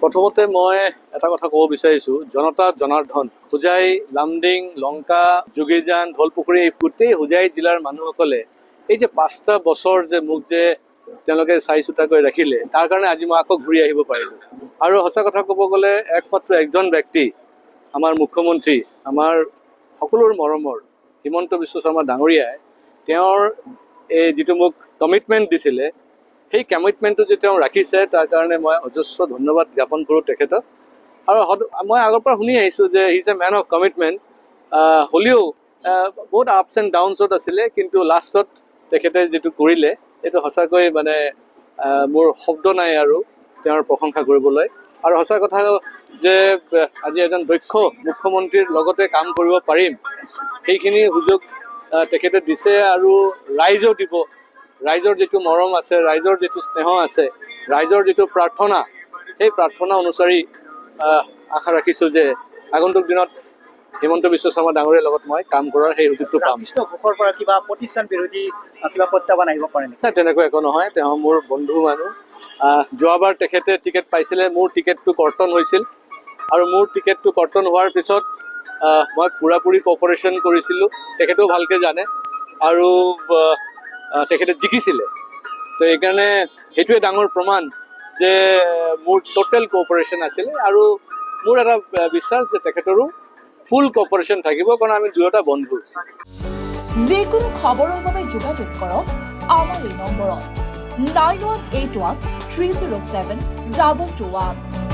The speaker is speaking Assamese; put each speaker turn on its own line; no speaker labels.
প্ৰথমতে মই এটা কথা ক'ব বিচাৰিছোঁ, জনতা জনাৰ্দন হোজাই, লামডিং, লংকা, যোগীজান, ঢলপুখুৰী এই গোটেই হোজাই জিলাৰ মানুহসকলে এই যে 5টা বছৰ যে মোক যে তেওঁলোকে চাই চুটাকৈ ৰাখিলে, তাৰ কাৰণে আজি মই আকৌ ঘূৰি আহিব পাৰিলোঁ। আৰু সঁচা কথা ক'ব গ'লে একমাত্ৰ একজন ব্যক্তি, আমাৰ মুখ্যমন্ত্ৰী, আমাৰ সকলোৰ মৰমৰ হিমন্ত বিশ্ব শৰ্মা ডাঙৰীয়াই তেওঁৰ এই যিটো মোক কমিটমেণ্ট দিছিলে, সেই কমিটমেণ্টটো যে তেওঁ ৰাখিছে তাৰ কাৰণে মই অজস্ৰ ধন্যবাদ জ্ঞাপন কৰোঁ তেখেতক। আৰু মই আগৰ পৰা শুনি আহিছোঁ যে he is a man of commitment. হ'লেও বহুত আপছ এণ্ড ডাউনছত আছিলে, কিন্তু লাষ্টত তেখেতে যিটো কৰিলে সেইটো সঁচাকৈ মানে মোৰ শব্দ নাই আৰু তেওঁৰ প্ৰশংসা কৰিবলৈ। আৰু সঁচা কথা যে আজি এজন দক্ষ মুখ্যমন্ত্ৰীৰ লগতে কাম কৰিব পাৰিম, সেইখিনি সুযোগ তেখেতে দিছে আৰু ৰাইজেও দিব। ৰাইজৰ যিটো মৰম আছে, ৰাইজৰ যিটো স্নেহ আছে, ৰাইজৰ যিটো প্ৰাৰ্থনা, সেই প্ৰাৰ্থনা অনুসৰি আশা ৰাখিছোঁ যে আগন্তুক দিনত হিমন্ত বিশ্ব শৰ্মা ডাঙৰীয়াৰ লগত মই কাম কৰাৰ সেই সুযোগটো পাম।
ঘোষৰ পৰা কিবা প্ৰতিষ্ঠান বিৰোধী কিবা প্ৰত্যাহ্বান আহিব পাৰে নেকি?
তেনেকুৱা একো নহয়, তেওঁ মোৰ বন্ধু মানুহ। যোৱাবাৰ তেখেতে টিকেট পাইছিলে, মোৰ টিকেটটো কৰ্তন হৈছিল আৰু মোৰ টিকেটটো কৰ্তন হোৱাৰ পিছত মই পূৰাপূৰি কপাৰেশ্যন কৰিছিলোঁ, তেখেতেও ভালকৈ জানে আৰু তেখেতে জিকিছিলে। তো এইকাৰণে সেইটোৱে ডাঙৰ প্ৰমাণ যে মোৰ টোটেল কোঅপাৰেশ্যন আছিলে আৰু মোৰ এটা বিশ্বাস যে তেখেতৰো ফুল কোঅপাৰেশ্যন থাকিব, কাৰণ আমি দুয়োটা বন্ধু।
যিকোনো খবৰৰ বাবে যোগাযোগ কৰক আমাৰ এই নম্বৰত 9181 307 221।